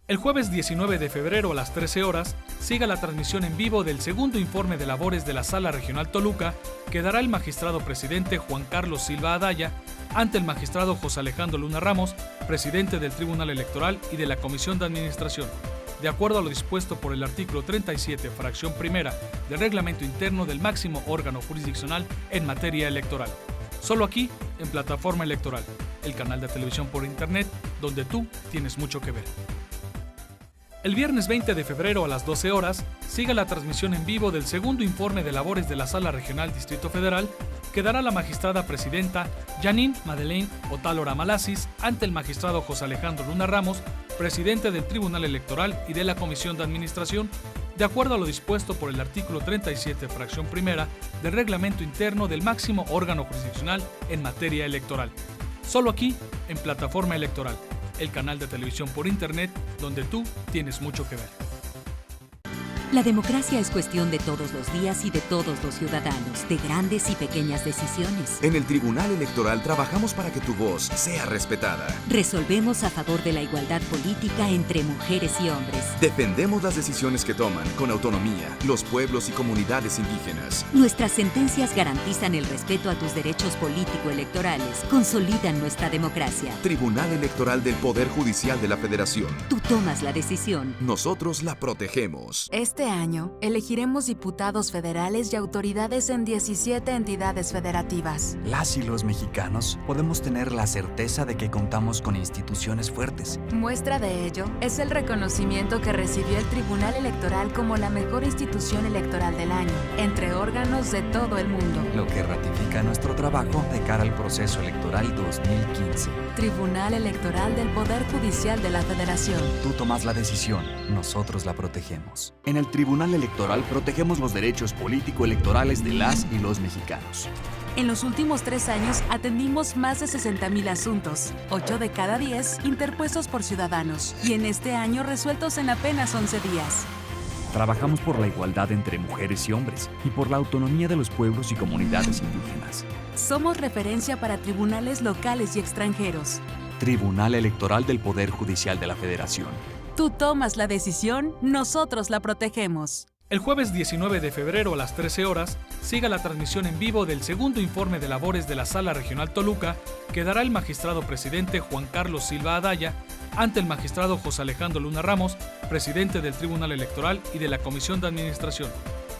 El jueves 19 de febrero a las 13 horas, siga la transmisión en vivo del segundo informe de labores de la Sala Regional Toluca que dará el magistrado presidente Juan Carlos Silva Adaya ante el magistrado José Alejandro Luna Ramos, presidente del Tribunal Electoral y de la Comisión de Administración, de acuerdo a lo dispuesto por el artículo 37, fracción primera del reglamento interno del máximo órgano jurisdiccional en materia electoral. Solo aquí, en Plataforma Electoral, el canal de televisión por internet, donde tú tienes mucho que ver. El viernes 20 de febrero a las 12 horas, siga la transmisión en vivo del segundo informe de labores de la Sala Regional Distrito Federal que dará la magistrada presidenta Janine Madeleine Otálora Malasis ante el magistrado José Alejandro Luna Ramos, presidente del Tribunal Electoral y de la Comisión de Administración, de acuerdo a lo dispuesto por el artículo 37, fracción primera del reglamento interno del máximo órgano jurisdiccional en materia electoral. Solo aquí, en Plataforma Electoral, el canal de televisión por internet, donde tú tienes mucho que ver. La democracia es cuestión de todos los días y de todos los ciudadanos, de grandes y pequeñas decisiones. En el Tribunal Electoral trabajamos para que tu voz sea respetada. Resolvemos a favor de la igualdad política entre mujeres y hombres. Defendemos las decisiones que toman con autonomía los pueblos y comunidades indígenas. Nuestras sentencias garantizan el respeto a tus derechos político-electorales, consolidan nuestra democracia. Tribunal Electoral del Poder Judicial de la Federación. Tú tomas la decisión. Nosotros la protegemos. Este año, elegiremos diputados federales y autoridades en 17 entidades federativas. Las y los mexicanos podemos tener la certeza de que contamos con instituciones fuertes. Muestra de ello es el reconocimiento que recibió el Tribunal Electoral como la mejor institución electoral del año, entre órganos de todo el mundo. Lo que ratifica nuestro trabajo de cara al proceso electoral 2015. Tribunal Electoral del Poder Judicial de la Federación. Tú tomas la decisión, nosotros la protegemos. En el Tribunal Electoral protegemos los derechos político-electorales de las y los mexicanos. En los últimos 3 años atendimos más de 60,000 asuntos, 8 de cada 10 interpuestos por ciudadanos, y en este año resueltos en apenas 11 días. Trabajamos por la igualdad entre mujeres y hombres y por la autonomía de los pueblos y comunidades indígenas. Somos referencia para tribunales locales y extranjeros. Tribunal Electoral del Poder Judicial de la Federación. Tú tomas la decisión, nosotros la protegemos. El jueves 19 de febrero a las 13 horas, siga la transmisión en vivo del segundo informe de labores de la Sala Regional Toluca que dará el magistrado presidente Juan Carlos Silva Adaya ante el magistrado José Alejandro Luna Ramos, presidente del Tribunal Electoral y de la Comisión de Administración,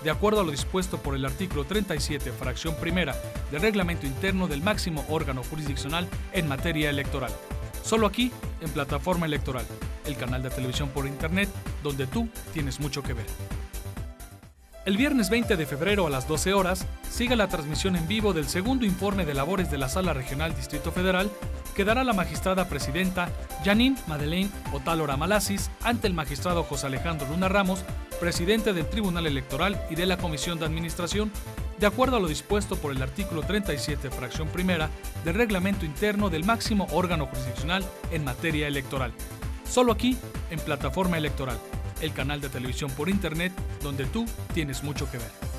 de acuerdo a lo dispuesto por el artículo 37, fracción primera del reglamento interno del máximo órgano jurisdiccional en materia electoral. Solo aquí, en Plataforma Electoral, el canal de televisión por internet, donde tú tienes mucho que ver. El viernes 20 de febrero a las 12 horas, siga la transmisión en vivo del segundo informe de labores de la Sala Regional Distrito Federal que dará la magistrada presidenta Janine Madeleine Otálora Malasis ante el magistrado José Alejandro Luna Ramos, presidente del Tribunal Electoral y de la Comisión de Administración, de acuerdo a lo dispuesto por el artículo 37, fracción primera del reglamento interno del máximo órgano jurisdiccional en materia electoral. Solo aquí, en Plataforma Electoral, el canal de televisión por internet, donde tú tienes mucho que ver.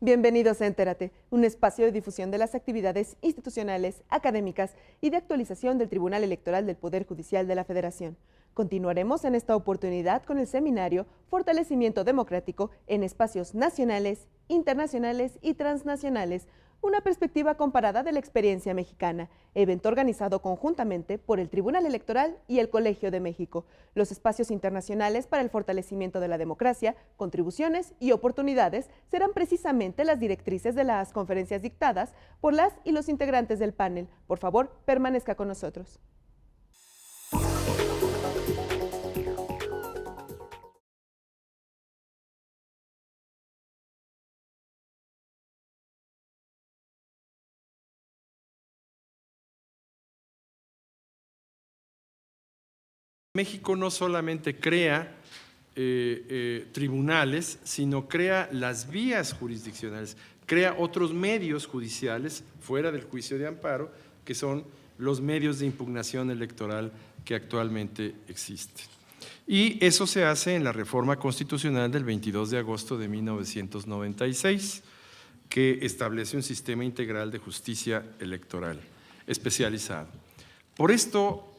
Bienvenidos a Entérate, un espacio de difusión de las actividades institucionales, académicas y de actualización del Tribunal Electoral del Poder Judicial de la Federación. Continuaremos en esta oportunidad con el seminario Fortalecimiento Democrático en Espacios Nacionales, Internacionales y Transnacionales, una perspectiva comparada de la experiencia mexicana, evento organizado conjuntamente por el Tribunal Electoral y el Colegio de México. Los espacios internacionales para el fortalecimiento de la democracia, contribuciones y oportunidades serán precisamente las directrices de las conferencias dictadas por las y los integrantes del panel. Por favor, permanezca con nosotros. México no solamente crea tribunales, sino crea las vías jurisdiccionales, crea otros medios judiciales fuera del juicio de amparo, que son los medios de impugnación electoral que actualmente existen. Y eso se hace en la reforma constitucional del 22 de agosto de 1996, que establece un sistema integral de justicia electoral especializado. Por esto,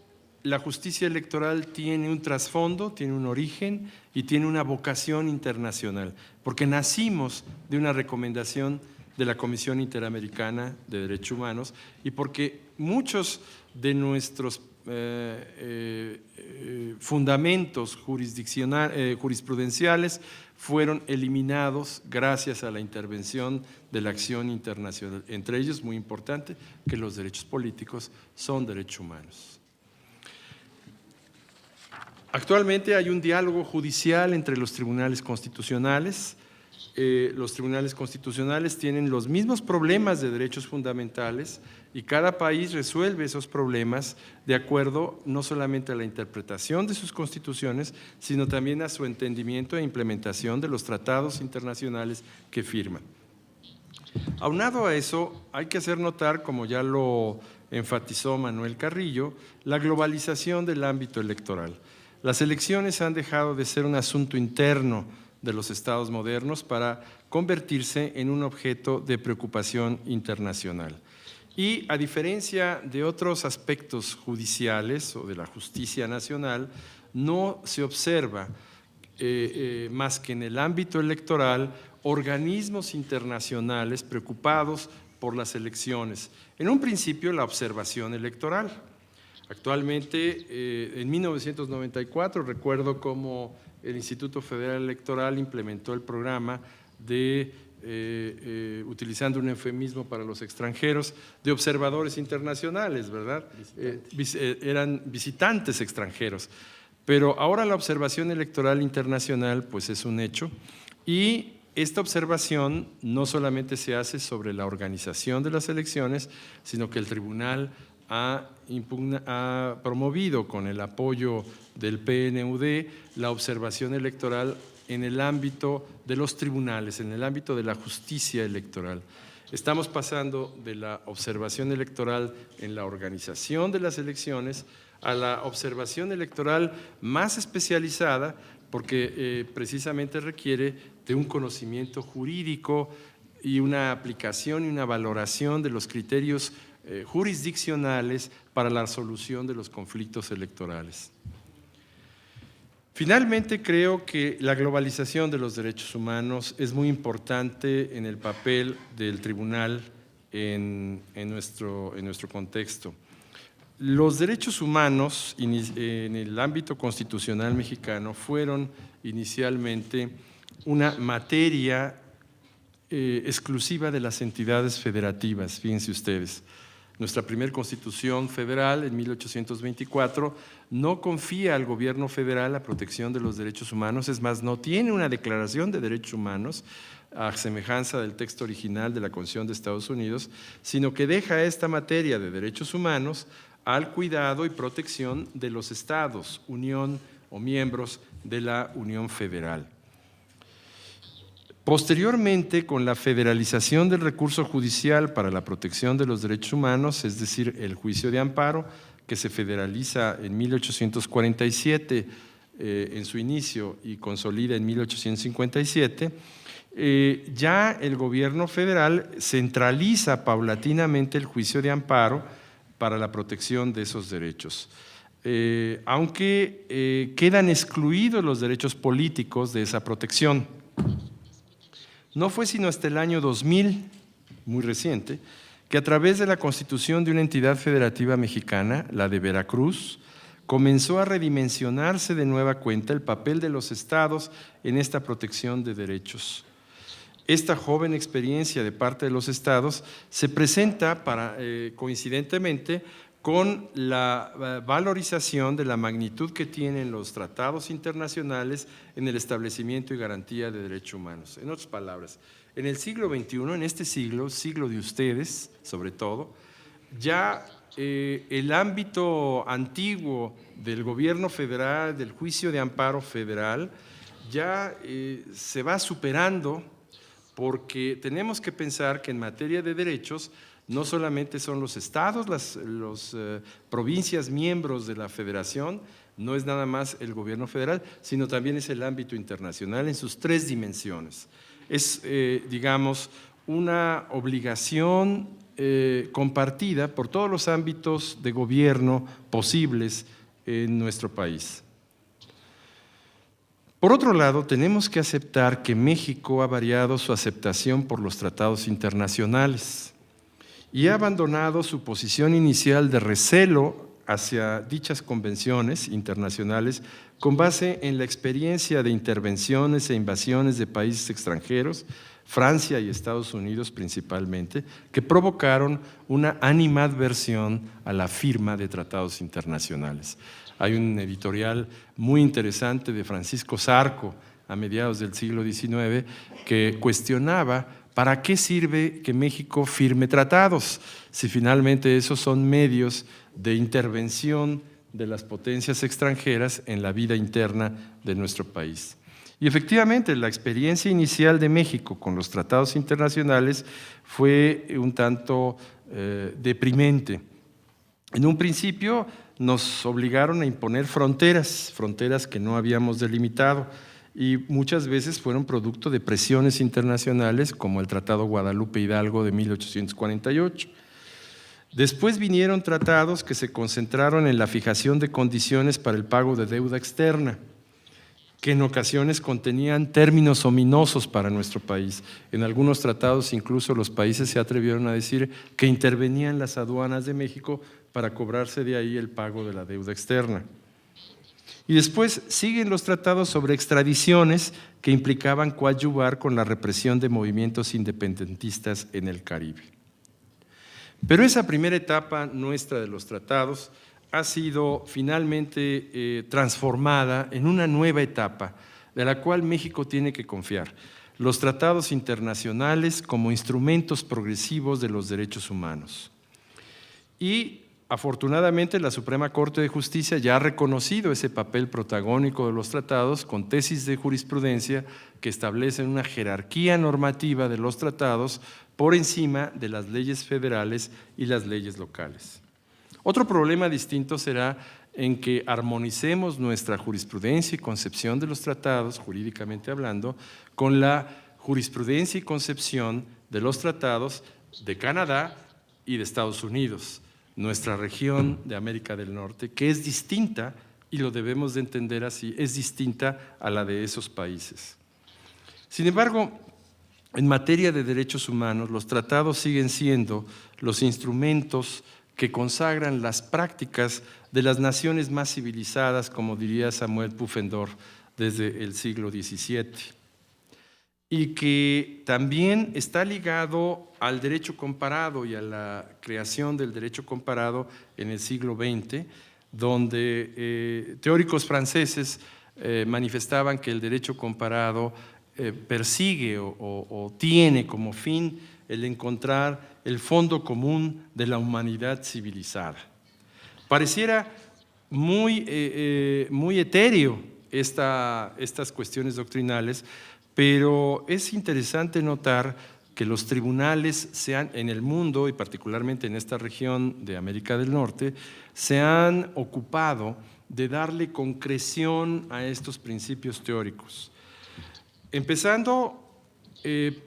la justicia electoral tiene un trasfondo, tiene un origen y tiene una vocación internacional, porque nacimos de una recomendación de la Comisión Interamericana de Derechos Humanos y porque muchos de nuestros fundamentos jurisprudenciales fueron eliminados gracias a la intervención de la acción internacional, entre ellos, muy importante, que los derechos políticos son derechos humanos. Actualmente hay un diálogo judicial entre los tribunales constitucionales. Los tribunales constitucionales tienen los mismos problemas de derechos fundamentales y cada país resuelve esos problemas de acuerdo no solamente a la interpretación de sus constituciones, sino también a su entendimiento e implementación de los tratados internacionales que firman. Aunado a eso, hay que hacer notar, como ya lo enfatizó Manuel Carrillo, la globalización del ámbito electoral. Las elecciones han dejado de ser un asunto interno de los estados modernos para convertirse en un objeto de preocupación internacional. Y a diferencia de otros aspectos judiciales o de la justicia nacional, no se observa más que en el ámbito electoral organismos internacionales preocupados por las elecciones. En un principio, la observación electoral. Actualmente, en 1994, recuerdo cómo el Instituto Federal Electoral implementó el programa de, utilizando un eufemismo para los extranjeros, de observadores internacionales, ¿verdad? Eran visitantes extranjeros. Pero ahora la observación electoral internacional pues es un hecho y esta observación no solamente se hace sobre la organización de las elecciones, sino que el tribunal ha promovido con el apoyo del PNUD la observación electoral en el ámbito de los tribunales, en el ámbito de la justicia electoral. Estamos pasando de la observación electoral en la organización de las elecciones a la observación electoral más especializada porque precisamente requiere de un conocimiento jurídico y una aplicación y una valoración de los criterios jurisdiccionales para la solución de los conflictos electorales. Finalmente, creo que la globalización de los derechos humanos es muy importante en el papel del tribunal en nuestro contexto. Los derechos humanos en el ámbito constitucional mexicano fueron inicialmente una materia exclusiva de las entidades federativas, fíjense ustedes. Nuestra primera Constitución Federal, en 1824, no confía al gobierno federal la protección de los derechos humanos, es más, no tiene una declaración de derechos humanos, a semejanza del texto original de la Constitución de Estados Unidos, sino que deja esta materia de derechos humanos al cuidado y protección de los estados, unión o miembros de la Unión Federal. Posteriormente, con la federalización del recurso judicial para la protección de los derechos humanos, es decir, el juicio de amparo, que se federaliza en 1847 en su inicio y consolida en 1857, ya el gobierno federal centraliza paulatinamente el juicio de amparo para la protección de esos derechos. Aunque quedan excluidos los derechos políticos de esa protección. No fue sino hasta el año 2000, muy reciente, que a través de la constitución de una entidad federativa mexicana, la de Veracruz, comenzó a redimensionarse de nueva cuenta el papel de los estados en esta protección de derechos. Esta joven experiencia de parte de los estados se presenta coincidentemente con la valorización de la magnitud que tienen los tratados internacionales en el establecimiento y garantía de derechos humanos. En otras palabras, en el siglo XXI, en este siglo de ustedes, sobre todo, ya el ámbito antiguo del gobierno federal, del juicio de amparo federal, ya se va superando, porque tenemos que pensar que en materia de derechos no solamente son los estados, las provincias miembros de la federación, no es nada más el gobierno federal, sino también es el ámbito internacional en sus tres dimensiones. Es, digamos, una obligación compartida por todos los ámbitos de gobierno posibles en nuestro país. Por otro lado, tenemos que aceptar que México ha variado su aceptación por los tratados internacionales y ha abandonado su posición inicial de recelo hacia dichas convenciones internacionales con base en la experiencia de intervenciones e invasiones de países extranjeros, Francia y Estados Unidos principalmente, que provocaron una animadversión a la firma de tratados internacionales. Hay un editorial muy interesante de Francisco Zarco a mediados del siglo XIX que cuestionaba ¿para qué sirve que México firme tratados si finalmente esos son medios de intervención de las potencias extranjeras en la vida interna de nuestro país? Y efectivamente, la experiencia inicial de México con los tratados internacionales fue un tanto deprimente. En un principio nos obligaron a imponer fronteras que no habíamos delimitado, y muchas veces fueron producto de presiones internacionales como el Tratado Guadalupe Hidalgo de 1848. Después vinieron tratados que se concentraron en la fijación de condiciones para el pago de deuda externa, que en ocasiones contenían términos ominosos para nuestro país. En algunos tratados incluso los países se atrevieron a decir que intervenían las aduanas de México para cobrarse de ahí el pago de la deuda externa. Y después siguen los tratados sobre extradiciones que implicaban coadyuvar con la represión de movimientos independentistas en el Caribe. Pero esa primera etapa nuestra de los tratados ha sido finalmente transformada en una nueva etapa de la cual México tiene que confiar: los tratados internacionales como instrumentos progresivos de los derechos humanos. Y afortunadamente la Suprema Corte de Justicia ya ha reconocido ese papel protagónico de los tratados con tesis de jurisprudencia que establecen una jerarquía normativa de los tratados por encima de las leyes federales y las leyes locales. Otro problema distinto será en que armonicemos nuestra jurisprudencia y concepción de los tratados, jurídicamente hablando, con la jurisprudencia y concepción de los tratados de Canadá y de Estados Unidos, nuestra región de América del Norte, que es distinta, y lo debemos de entender así, es distinta a la de esos países. Sin embargo, en materia de derechos humanos, los tratados siguen siendo los instrumentos que consagran las prácticas de las naciones más civilizadas, como diría Samuel Pufendorf, desde el siglo XVII, y que también está ligado al derecho comparado y a la creación del derecho comparado en el siglo XX, donde teóricos franceses manifestaban que el derecho comparado persigue o tiene como fin el encontrar el fondo común de la humanidad civilizada. Pareciera muy etéreo estas cuestiones doctrinales, pero es interesante notar que los tribunales en el mundo, y particularmente en esta región de América del Norte, se han ocupado de darle concreción a estos principios teóricos. Empezando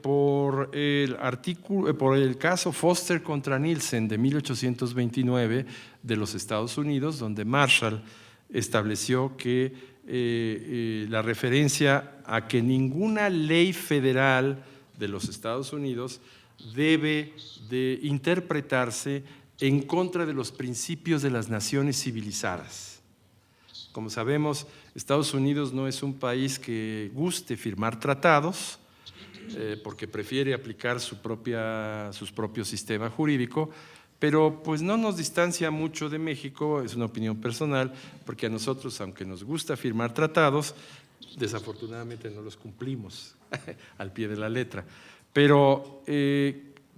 por el caso Foster contra Nielsen de 1829 de los Estados Unidos, donde Marshall estableció que la referencia a que ninguna ley federal de los Estados Unidos debe de interpretarse en contra de los principios de las naciones civilizadas. Como sabemos, Estados Unidos no es un país que guste firmar tratados, porque prefiere aplicar su propio sistema jurídico, pero pues no nos distancia mucho de México, es una opinión personal, porque a nosotros, aunque nos gusta firmar tratados, desafortunadamente no los cumplimos al pie de la letra. Pero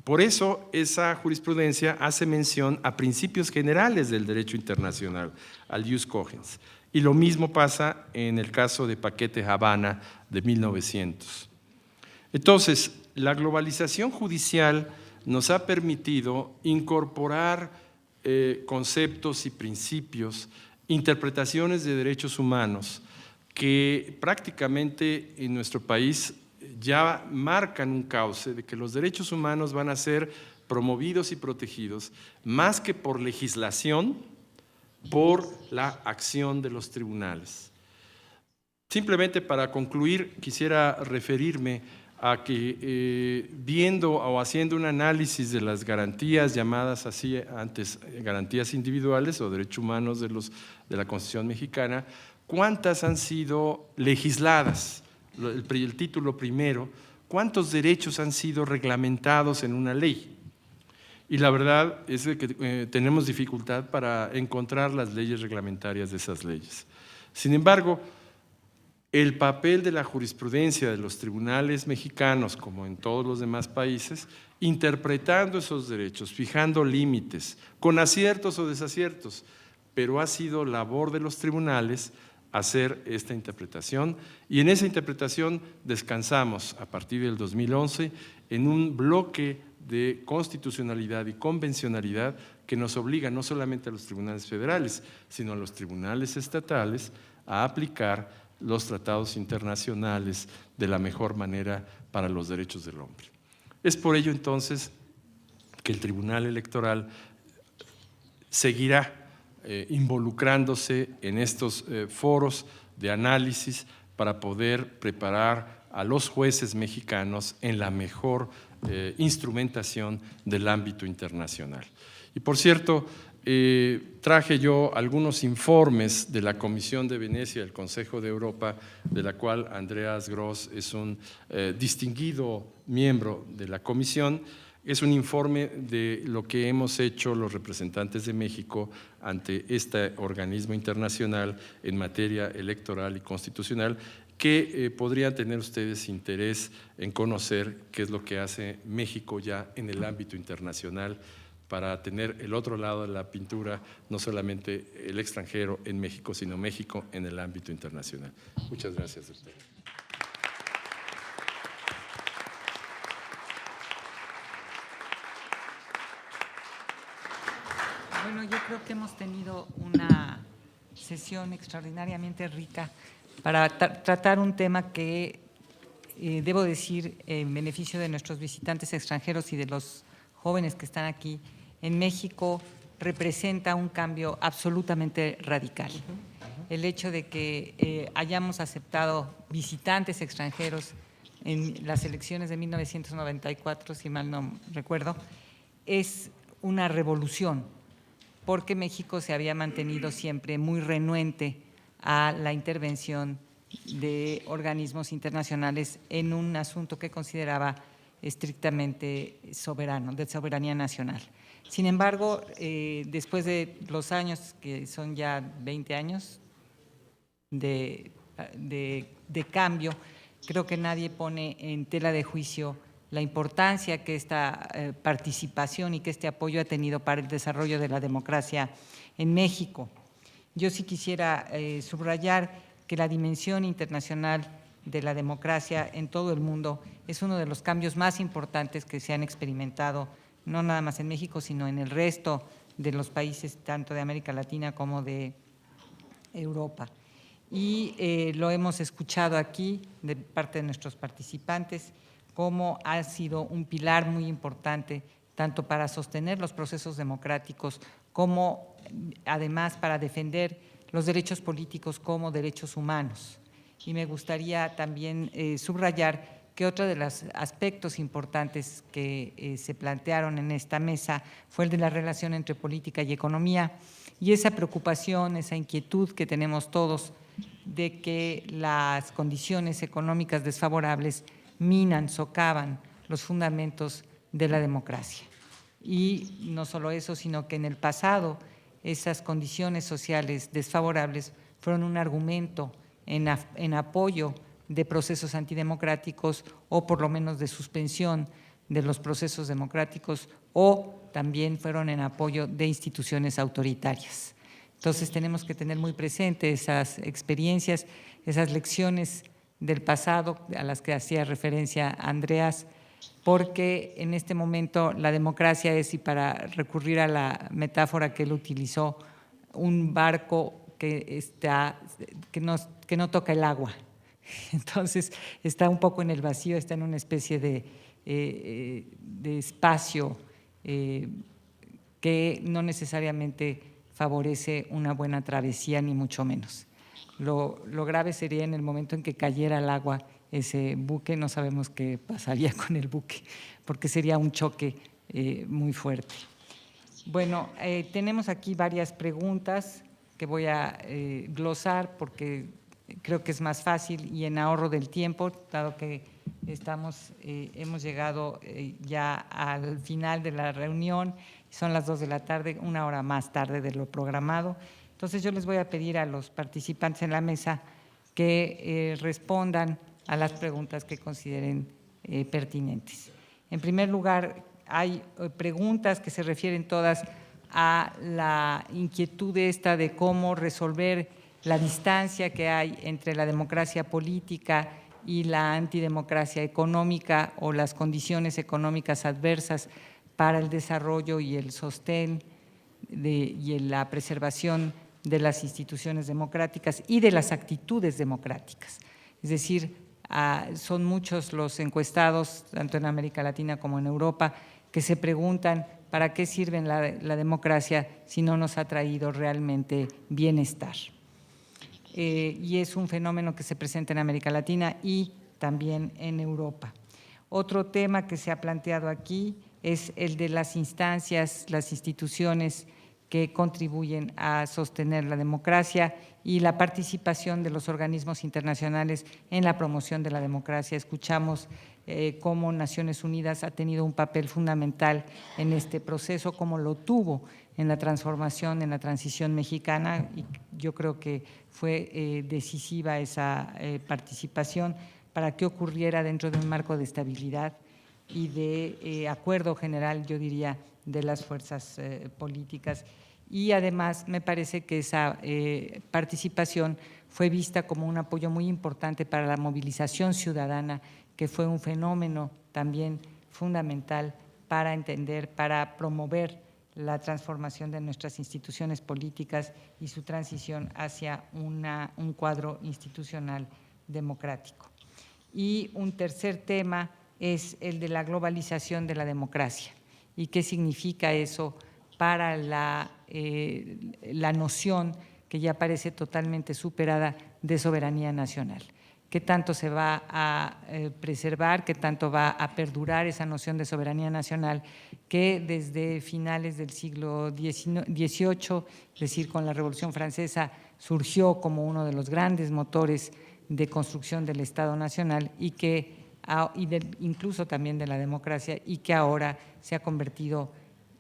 Por eso esa jurisprudencia hace mención a principios generales del derecho internacional, al jus cogens. Y lo mismo pasa en el caso de Paquete Habana de 1900. Entonces, la globalización judicial nos ha permitido incorporar conceptos y principios, interpretaciones de derechos humanos que prácticamente en nuestro país ya marcan un cauce de que los derechos humanos van a ser promovidos y protegidos más que por legislación, por la acción de los tribunales. Simplemente para concluir, quisiera referirme a que viendo o haciendo un análisis de las garantías llamadas así antes garantías individuales o derechos humanos de la Constitución mexicana, ¿cuántas han sido legisladas? El título primero, ¿cuántos derechos han sido reglamentados en una ley? Y la verdad es que tenemos dificultad para encontrar las leyes reglamentarias de esas leyes. Sin embargo, el papel de la jurisprudencia de los tribunales mexicanos, como en todos los demás países, interpretando esos derechos, fijando límites, con aciertos o desaciertos, pero ha sido labor de los tribunales hacer esta interpretación, y en esa interpretación descansamos a partir del 2011 en un bloque de constitucionalidad y convencionalidad que nos obliga no solamente a los tribunales federales, sino a los tribunales estatales a aplicar los tratados internacionales de la mejor manera para los derechos del hombre. Es por ello entonces que el Tribunal Electoral seguirá involucrándose en estos foros de análisis para poder preparar a los jueces mexicanos en la mejor instrumentación del ámbito internacional. Y por cierto, traje yo algunos informes de la Comisión de Venecia del Consejo de Europa, de la cual Andreas Gross es un distinguido miembro de la comisión. Es un informe de lo que hemos hecho los representantes de México ante este organismo internacional en materia electoral y constitucional, que podrían tener ustedes interés en conocer qué es lo que hace México ya en el ámbito internacional para tener el otro lado de la pintura, no solamente el extranjero en México, sino México en el ámbito internacional. Muchas gracias a ustedes. Bueno, yo creo que hemos tenido una sesión extraordinariamente rica para tratar un tema que, debo decir, en beneficio de nuestros visitantes extranjeros y de los jóvenes que están aquí, en México representa un cambio absolutamente radical. El hecho de que hayamos aceptado visitantes extranjeros en las elecciones de 1994, si mal no recuerdo, es una revolución, porque México se había mantenido siempre muy renuente a la intervención de organismos internacionales en un asunto que consideraba estrictamente soberano, de soberanía nacional. Sin embargo, después de los años, que son ya 20 años de cambio, creo que nadie pone en tela de juicio la importancia que esta participación y que este apoyo ha tenido para el desarrollo de la democracia en México. Yo sí quisiera subrayar que la dimensión internacional de la democracia en todo el mundo es uno de los cambios más importantes que se han experimentado, no nada más en México, sino en el resto de los países, tanto de América Latina como de Europa. Y lo hemos escuchado aquí de parte de nuestros participantes, cómo ha sido un pilar muy importante tanto para sostener los procesos democráticos como además para defender los derechos políticos como derechos humanos. Y me gustaría también subrayar que otro de los aspectos importantes que se plantearon en esta mesa fue el de la relación entre política y economía, y esa preocupación, esa inquietud que tenemos todos de que las condiciones económicas desfavorables minan, socavan los fundamentos de la democracia. Y no solo eso, sino que en el pasado esas condiciones sociales desfavorables fueron un argumento en apoyo de procesos antidemocráticos o por lo menos de suspensión de los procesos democráticos o también fueron en apoyo de instituciones autoritarias. Entonces tenemos que tener muy presente esas experiencias, esas lecciones del pasado a las que hacía referencia Andreas, porque en este momento la democracia es, y para recurrir a la metáfora que él utilizó, un barco que no toca el agua. Entonces está un poco en el vacío, está en una especie de espacio que no necesariamente favorece una buena travesía, ni mucho menos. Lo grave sería en el momento en que cayera al agua ese buque, no sabemos qué pasaría con el buque, porque sería un choque muy fuerte. Bueno, tenemos aquí varias preguntas que voy a glosar porque creo que es más fácil y en ahorro del tiempo, dado que hemos llegado ya al final de la reunión, son las 2 de la tarde, 1 hora más tarde de lo programado. Entonces yo les voy a pedir a los participantes en la mesa que respondan a las preguntas que consideren pertinentes. En primer lugar, hay preguntas que se refieren todas a la inquietud esta de cómo resolver la distancia que hay entre la democracia política y la antidemocracia económica o las condiciones económicas adversas para el desarrollo y el sostén y la preservación de las instituciones democráticas y de las actitudes democráticas. Es decir, son muchos los encuestados, tanto en América Latina como en Europa, que se preguntan para qué sirve la democracia si no nos ha traído realmente bienestar. Y es un fenómeno que se presenta en América Latina y también en Europa. Otro tema que se ha planteado aquí es el de las instancias, las instituciones que contribuyen a sostener la democracia y la participación de los organismos internacionales en la promoción de la democracia. Escuchamos cómo Naciones Unidas ha tenido un papel fundamental en este proceso, como lo tuvo en la transformación, en la transición mexicana, y yo creo que fue decisiva esa participación para que ocurriera dentro de un marco de estabilidad y de acuerdo general, yo diría, de las fuerzas políticas. Y además me parece que esa participación fue vista como un apoyo muy importante para la movilización ciudadana, que fue un fenómeno también fundamental para entender, para promover la transformación de nuestras instituciones políticas y su transición hacia un cuadro institucional democrático. Y un tercer tema es el de la globalización de la democracia. ¿Y qué significa eso para la noción que ya parece totalmente superada de soberanía nacional? ¿Qué tanto se va a preservar, qué tanto va a perdurar esa noción de soberanía nacional que desde finales del siglo XVIII, es decir, con la Revolución Francesa, surgió como uno de los grandes motores de construcción del Estado Nacional y incluso también de la democracia, y que ahora se ha convertido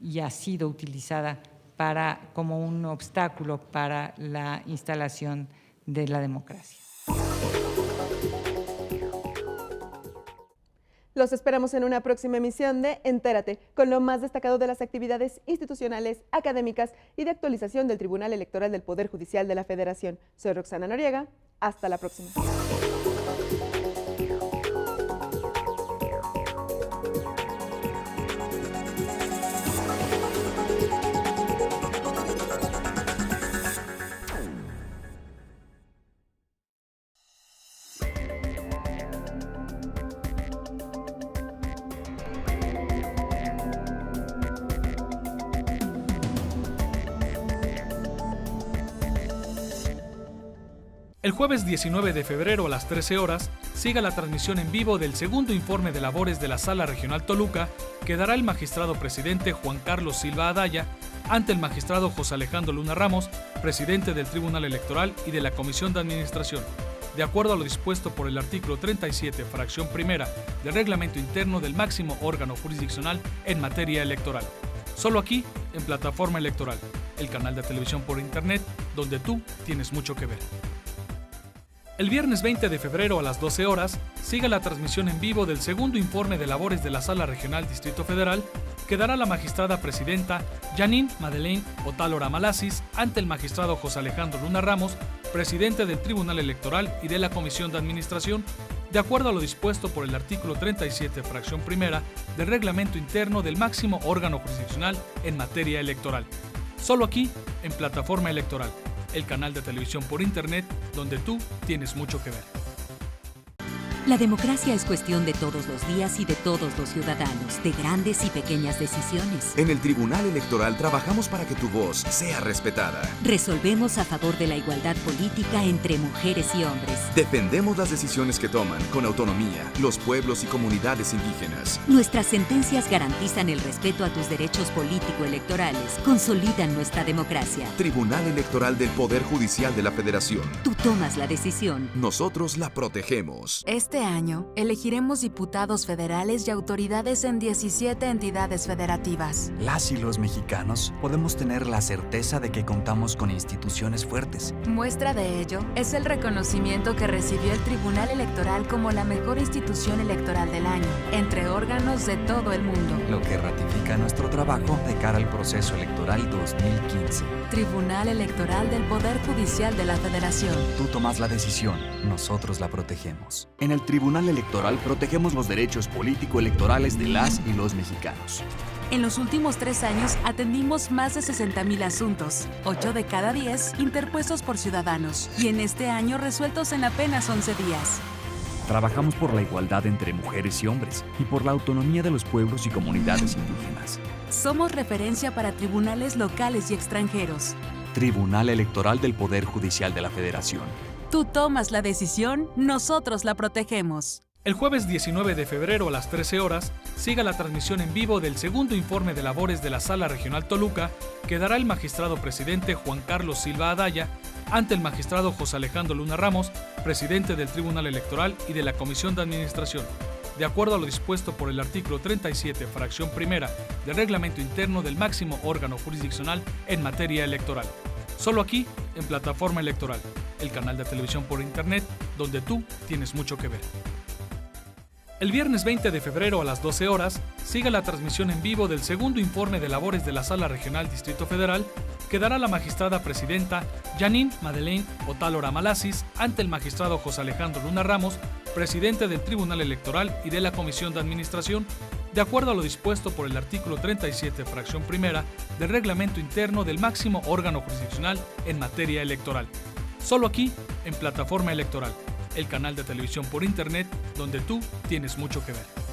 y ha sido utilizada como un obstáculo para la instalación de la democracia? Los esperamos en una próxima emisión de Entérate, con lo más destacado de las actividades institucionales, académicas y de actualización del Tribunal Electoral del Poder Judicial de la Federación. Soy Roxana Noriega. Hasta la próxima. El jueves 19 de febrero a las 13 horas, siga la transmisión en vivo del segundo informe de labores de la Sala Regional Toluca que dará el magistrado presidente Juan Carlos Silva Adaya ante el magistrado José Alejandro Luna Ramos, presidente del Tribunal Electoral y de la Comisión de Administración, de acuerdo a lo dispuesto por el artículo 37, fracción primera del Reglamento Interno del máximo órgano jurisdiccional en materia electoral. Solo aquí, en Plataforma Electoral, el canal de televisión por Internet, donde tú tienes mucho que ver. El viernes 20 de febrero a las 12 horas, siga la transmisión en vivo del segundo informe de labores de la Sala Regional Distrito Federal que dará la magistrada presidenta Janine Madeleine Otálora Malasis ante el magistrado José Alejandro Luna Ramos, presidente del Tribunal Electoral y de la Comisión de Administración, de acuerdo a lo dispuesto por el artículo 37, fracción primera, del reglamento interno del máximo órgano jurisdiccional en materia electoral. Solo aquí, en Plataforma Electoral, el canal de televisión por Internet, donde tú tienes mucho que ver. La democracia es cuestión de todos los días y de todos los ciudadanos, de grandes y pequeñas decisiones. En el Tribunal Electoral trabajamos para que tu voz sea respetada. Resolvemos a favor de la igualdad política entre mujeres y hombres. Defendemos las decisiones que toman con autonomía los pueblos y comunidades indígenas. Nuestras sentencias garantizan el respeto a tus derechos político-electorales, consolidan nuestra democracia. Tribunal Electoral del Poder Judicial de la Federación. Tú tomas la decisión. Nosotros la protegemos. Este año elegiremos diputados federales y autoridades en 17 entidades federativas. Las y los mexicanos podemos tener la certeza de que contamos con instituciones fuertes. Muestra de ello es el reconocimiento que recibió el Tribunal Electoral como la mejor institución electoral del año, entre órganos de todo el mundo. Lo que ratifica nuestro trabajo de cara al proceso electoral 2015. Tribunal Electoral del Poder Judicial de la Federación. Tú tomas la decisión, nosotros la protegemos. En el Tribunal Electoral protegemos los derechos político-electorales de las y los mexicanos. En los últimos 3 años atendimos más de 60,000 asuntos, 8 de cada 10 interpuestos por ciudadanos, y en este año resueltos en apenas 11 días. Trabajamos por la igualdad entre mujeres y hombres y por la autonomía de los pueblos y comunidades indígenas. Somos referencia para tribunales locales y extranjeros. Tribunal Electoral del Poder Judicial de la Federación. Tú tomas la decisión, nosotros la protegemos. El jueves 19 de febrero a las 13 horas, siga la transmisión en vivo del segundo informe de labores de la Sala Regional Toluca que dará el magistrado presidente Juan Carlos Silva Adaya ante el magistrado José Alejandro Luna Ramos, presidente del Tribunal Electoral y de la Comisión de Administración, de acuerdo a lo dispuesto por el artículo 37, fracción primera, del reglamento interno del máximo órgano jurisdiccional en materia electoral. Solo aquí, en Plataforma Electoral, el canal de televisión por Internet, donde tú tienes mucho que ver. El viernes 20 de febrero a las 12 horas, siga la transmisión en vivo del segundo informe de labores de la Sala Regional Distrito Federal que dará la magistrada presidenta Janine Madeleine Otálora Malasis ante el magistrado José Alejandro Luna Ramos, presidente del Tribunal Electoral y de la Comisión de Administración, de acuerdo a lo dispuesto por el artículo 37, fracción primera, del reglamento interno del máximo órgano jurisdiccional en materia electoral. Solo aquí, en Plataforma Electoral, el canal de televisión por Internet, donde tú tienes mucho que ver.